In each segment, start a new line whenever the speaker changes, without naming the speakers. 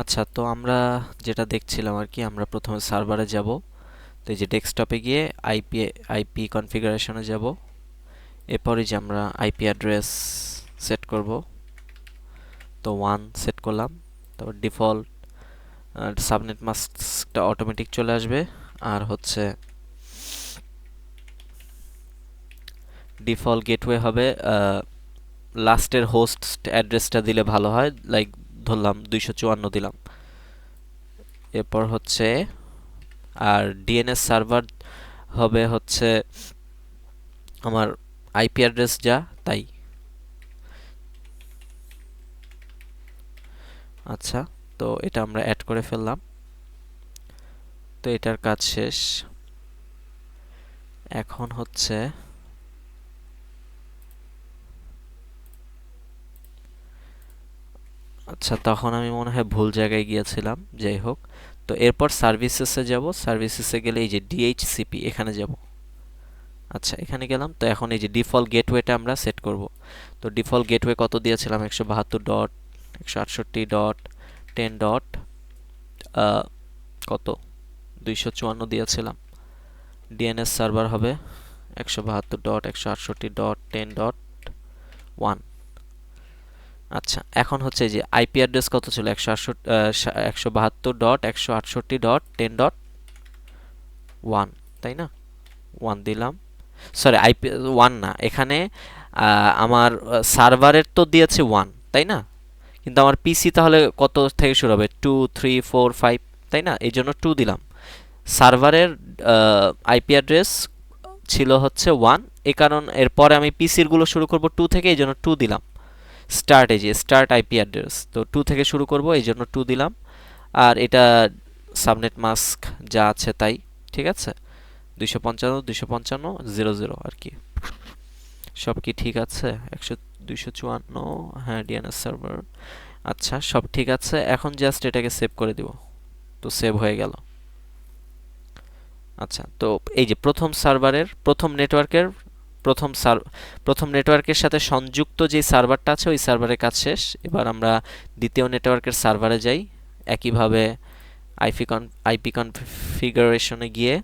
আচ্ছা, তো আমরা যেটা দেখছিলাম আর কি, আমরা প্রথমে সার্ভারে যাব। তো এই যে ডেস্কটপে গিয়ে আইপি আইপি কনফিগারেশনে যাব। এরপরে যে আমরা আইপি অ্যাড্রেস সেট করব। তো 1 সেট করলাম। তারপর ডিফল্ট সাবনেট মাস্কটা অটোমেটিক চলে আসবে। আর হচ্ছে ডিফল্ট গেটওয়ে হবে, লাস্টের হোস্ট অ্যাড্রেসটা দিলে ভালো হয়, লাইক ধরলাম 254 দিলাম। এরপর হচ্ছে আর ডিএনএস সার্ভার হবে হচ্ছে আমার আইপি অ্যাড্রেস যা তাই। আচ্ছা, তো এটা আমরা অ্যাড করে ফেললাম। তো এটার কাজ শেষ। এখন হচ্ছে আচ্ছা, তখন আমি মনে হয় ভুল জায়গায় গিয়েছিলাম, যাই হোক। তো এরপর সার্ভিসেসে যাব। সার্ভিসেসে গেলে এই যে ডিএইচসিপি এখানে যাব। আচ্ছা, এখানে গেলাম। তো এখন এই যে ডিফল্ট গেটওয়েটা আমরা সেট করব। তো ডিফল্ট গেটওয়ে কত দিয়েছিলাম? 172.168.10. কত 254 দিয়েছিলাম। ডিএনএস সার্ভার হবে 172.168.10.1। আচ্ছা, এখন হচ্ছে যে আইপি অ্যাড্রেস কত ছিল? 172.168.10.1, তাই না? 1 দিলাম। সরি, আইপি 1 না, এখানে আমার সার্ভারের তো দিয়েছে 1, তাই না? কিন্তু আমার পিসি তাহলে কত থেকে শুরু হবে? 2, 3, 4, 5, তাই না? এই জন্য 2 দিলাম। সার্ভারের আইপি অ্যাড্রেস ছিল হচ্ছে 1, এ কারণ এরপরে আমি পিসির গুলো শুরু করব 2 থেকে, এই জন্য 2 দিলাম। স্টার্ট, এই যে স্টার্ট আইপি অ্যাড্রেস, তো 2 থেকে শুরু করব, এই জন্য 2 দিলাম। আর এটা সাবনেট মাস্ক যা আছে তাই, ঠিক আছে। 255.255.00 আর কি। সব কি ঠিক আছে? 254, হ্যাঁ, ডিএনএস সার্ভার। আচ্ছা, সব ঠিক আছে। এখন জাস্ট এটাকে সেভ করে দিব। তো সেভ হয়ে গেল। আচ্ছা, তো এই যে প্রথম সার্ভারের প্রথম নেটওয়ার্কের সাথে সংযুক্ত যে সার্ভারটা আছে ওই সার্ভারের কাজ শেষ। এবার আমরা দ্বিতীয় নেটওয়ার্কের সার্ভারে যাই। একইভাবে আইপি কনফিগারেশনে গিয়ে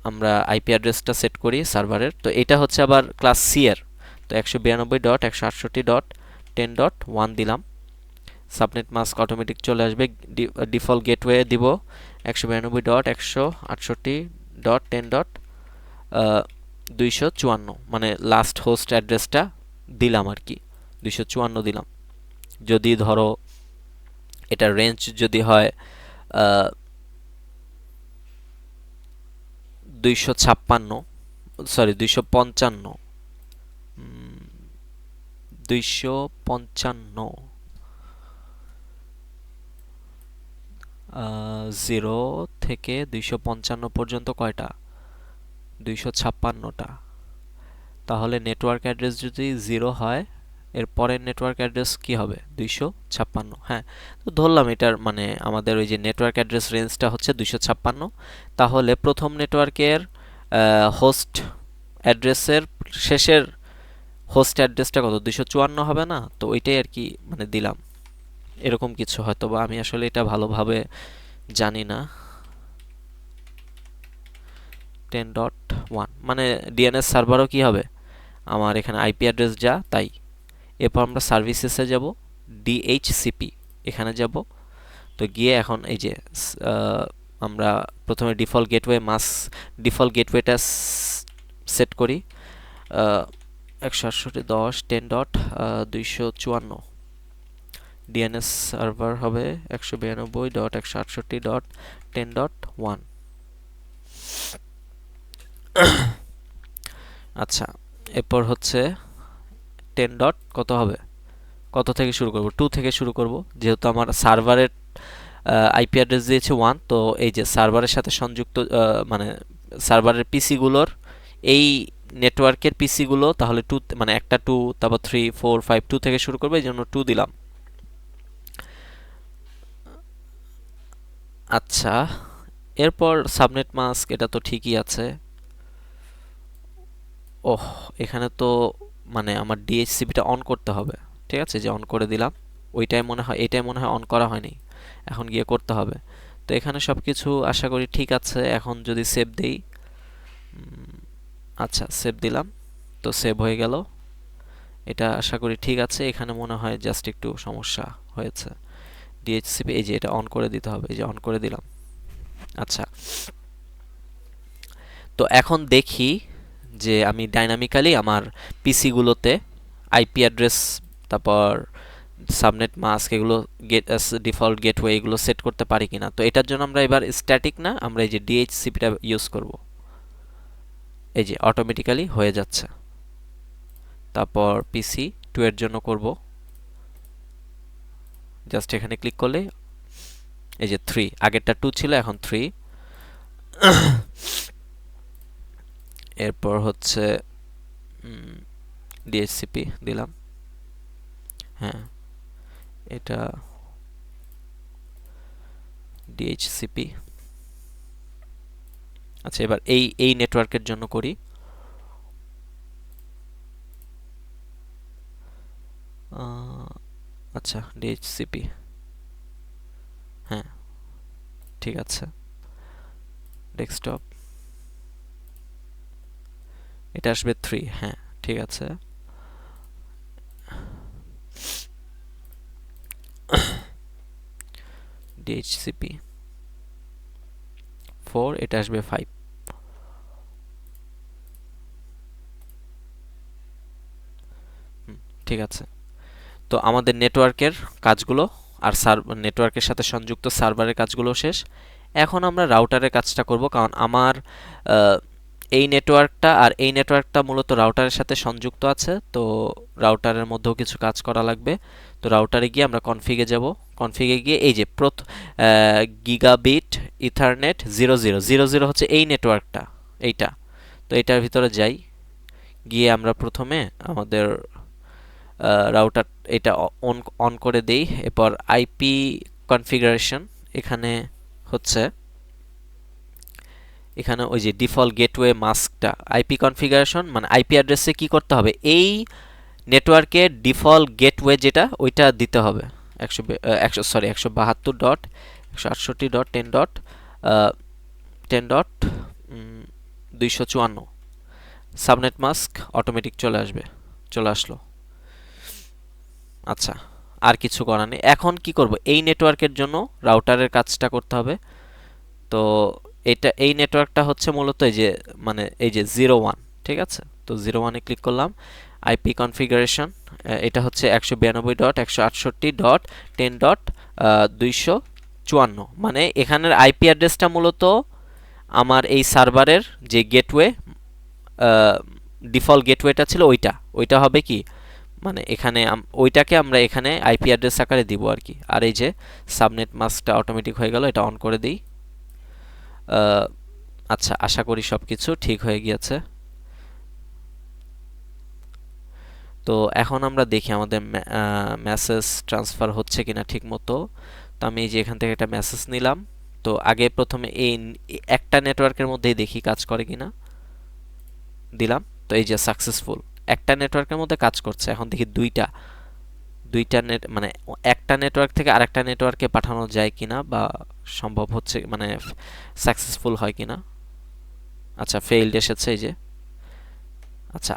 আমরা আইপি অ্যাড্রেসটা সেট করি সার্ভারের। তো এটা হচ্ছে আবার ক্লাস সি এর। তো 192.168.10.1 দিলাম। সাবনেট মাস্ক অটোমেটিক চলে আসবে। ডিফল্ট গেটওয়ে দিব 192.168.10.254, মানে লাস্ট হোস্ট অ্যাড্রেসটা দিলাম আর কি, 254 দিলাম। যদি ধরো এটা রেঞ্জ যদি হয় 256, সরি 255, 255, 0 থেকে 255 পর্যন্ত কয়টা? 256টা। তাহলে নেটওয়ার্ক অ্যাড্রেস যদি 0 হয়, এর পরের নেটওয়ার্ক অ্যাড্রেস কি হবে? 256, হ্যাঁ। তো ধরলাম এটার মানে আমাদের ওই যে নেটওয়ার্ক অ্যাড্রেস রেঞ্জটা হচ্ছে 256। তাহলে প্রথম নেটওয়ার্কের হোস্ট অ্যাড্রেসের শেষের হোস্ট অ্যাড্রেসটা কত? 254 হবে না? তো ওইটাই আর কি মানে দিলাম। এরকম কিছু হয়তো বা, আমি আসলে এটা ভালোভাবে জানি না। 10.1 মানে ডিএনএস সার্ভারও কি হবে? আমার এখানে আইপি অ্যাড্রেস যা তাই। এরপর আমরা সার্ভিসেসে যাব, ডিএইচসিপি এখানে যাব। তো গিয়ে এখন এই যে আমরা প্রথমে ডিফল্ট গেটওয়েটা সেট করি 168.10.10.254। ডিএনএস সার্ভার হবে 192.168.10.1। আচ্ছা, এরপর হচ্ছে 10 ডট কত হবে? কত থেকে শুরু করব? 2 থেকে শুরু করব, যেহেতু আমার সার্ভারের আইপি অ্যাড্রেস দিয়েছে 1। তো এই যে সার্ভারের সাথে সংযুক্ত মানে সার্ভারের পিসি গুলোর এই নেটওয়ার্কের পিসি গুলো তাহলে 2, মানে একটা 2, তারপর 3, 4, 5, 2 থেকে শুরু করবে, এই জন্য 2 দিলাম। আচ্ছা, এরপর সাবনেট মাস্ক এটা তো ঠিকই আছে। ওহ, এখানে তো মানে আমার ডিএইচসিপিটা অন করতে হবে। ঠিক আছে, যে অন করে দিলাম। এটাই মনে হয় অন করা হয়নি, এখন গিয়ে করতে হবে। তো এখানে সবকিছু আশা করি ঠিক আছে। এখন যদি সেভ দেই, আচ্ছা সেভ দিলাম, তো সেভ হয়ে গেল। এটা আশা করি ঠিক আছে। এখানে মনে হয় জাস্ট একটু সমস্যা হয়েছে। ডিএইচসিপি, এই যে এটা অন করে দিতে হবে, এই যে অন করে দিলাম। আচ্ছা, তো এখন দেখি যে আমি ডাইনামিক্যালি আমার পিসিগুলোতে আইপি অ্যাড্রেস, তারপর সাবনেট মাস্ক, এগুলো ডিফল্ট গেটওয়ে এগুলো সেট করতে পারি কিনা। তো এটার জন্য আমরা এবার স্ট্যাটিক না, আমরা এই যে ডিএইচসিপিটা ইউজ করব। এই যে অটোমেটিক্যালি হয়ে যাচ্ছে। তারপর পিসি 2 এর জন্য করব, জাস্ট এখানে ক্লিক করলে এই যে 3, আগেরটা 2 ছিল, এখন 3। এরপর হচ্ছে ডিএইচসিপি দিলাম। হ্যাঁ, এটা ডিএইচসিপি। আচ্ছা, এবার এই নেটওয়ার্কের জন্য করি। আচ্ছা, ডিএইচসিপি, হ্যাঁ ঠিক আছে। ডেস্কটপ, এটা আসবে 3, হ্যাঁ ঠিক আছে। ডিএইচসিপি 4, এটা আসবে 5। ঠিক আছে। তো আমাদের নেটওয়ার্কের কাজগুলো আর নেটওয়ার্কের সাথে সংযুক্ত সার্ভারের কাজগুলো শেষ। এখন আমরা রাউটারের কাজটা করব, কারণ আমার এই নেটওয়ার্কটা আর এই নেটওয়ার্কটা মূলত রাউটারের সাথে সংযুক্ত আছে। তো রাউটারের মধ্যেও কিছু কাজ করা লাগবে। তো রাউটারে গিয়ে আমরা কনফিগে যাব। কনফিগে গিয়ে এই যে গিগাবিট ইথারনেট 0000 হচ্ছে এই নেটওয়ার্কটা, এইটা। তো এটার ভিতরে যাই, গিয়ে আমরা প্রথমে আমাদের রাউটার এটা অন অন করে দেই। এরপর আইপি কনফিগারেশন, এখানে হচ্ছে এখানে ওই যে ডিফল্ট গেটওয়ে মাস্কটা, আইপি কনফিগারেশন মানে আইপি অ্যাড্রেসে কি করতে হবে, এই নেটওয়ার্কের ডিফল্ট গেটওয়ে যেটা ওইটা দিতে হবে। 192.168.10.254 সাবনেট মাস্ক অটোমেটিক চলে আসলো। আচ্ছা, আর কিছু করার নেই। এখন কি করব, এই নেটওয়ার্কের জন্য রাউটারের কাজটা করতে হবে। তো এই নেটওয়ার্কটা হচ্ছে মূলত এই যে মানে এই যে 01, ঠিক আছে। তো 01-এ ক্লিক করলাম। আইপি কনফিগারেশন, এটা হচ্ছে 192.168.10.254, মানে এখানের আইপি অ্যাড্রেসটা মূলত আমার এই সার্ভারের যে গেটওয়ে, ডিফল্ট গেটওয়েটা ছিল ওইটা হবে কি, মানে এখানে ওইটাকে আমরা এখানে আইপি অ্যাড্রেস আকারে দিব আর কি। আর এই যে সাবনেট মাস্কটা অটোমেটিক হয়ে গেল, এটা অন করে দিই। আচ্ছা, আশা করি সব কিছু ঠিক হয়ে গিয়েছে। তো এখন আমরা দেখি আমাদের মেসেজ ট্রান্সফার হচ্ছে কিনা ঠিক মতো। তো আমি এই যে এখান থেকে একটা মেসেজ নিলাম। তো আগে প্রথমে এই একটা নেটওয়ার্কের মধ্যেই দেখি কাজ করে কিনা, দিলাম। তো এই যে সাকসেসফুল, একটা নেটওয়ার্কের মধ্যে কাজ করছে। এখন দেখি দুইটা মানে একটা নেটওয়ার্ক থেকে আরেকটা নেটওয়ার্কে পাঠানো যায় কিনা, বা সম্ভব হচ্ছে মানে সাকসেসফুল হয় কিনা। আচ্ছা, ফেইল্ড এসেছে এই যে। আচ্ছা,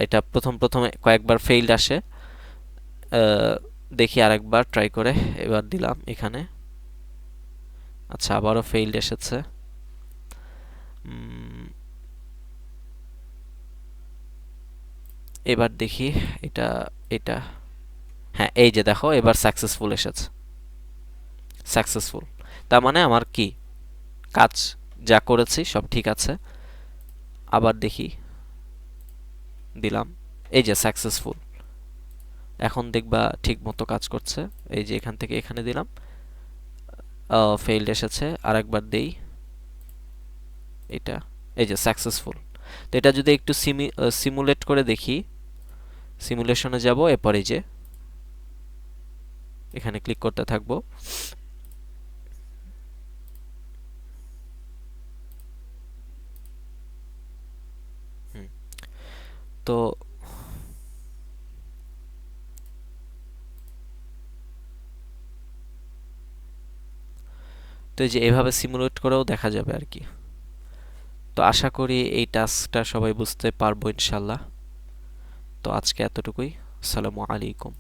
এটা প্রথমে কয়েকবার ফেইল্ড আসে। দেখি আরেকবার ট্রাই করে, এবার দিলাম এখানে। আচ্ছা, আবারও ফেইল্ড এসেছে। এবার দেখি এটা এটা হ্যাঁ, এই যে দেখো এবার সাকসেসফুল এসেছে। সাকসেসফুল, তার মানে আমার কি কাজ যা করেছি সব ঠিক আছে। আবার দেখি, দিলাম, এই যে সাকসেসফুল। এখন দেখবা ঠিক মতো কাজ করছে। এই যে এখান থেকে এখানে দিলাম, ফেইল্ড এসেছে। আরেকবার দেই, এটা এই যে সাকসেসফুল। তো এটা যদি একটু সিমুলেট করে দেখি, সিমুলেশনে যাব। এরপর এই যে এখানে ক্লিক করতে থাকবো। তো তো এই যে এভাবে সিমুলেট করেও দেখা যাবে আর কি। তো আশা করি এই টাস্কটা সবাই বুঝতে পারবো ইনশাল্লাহ। তো আজকে এতটুকুই। আসসালামু আলাইকুম।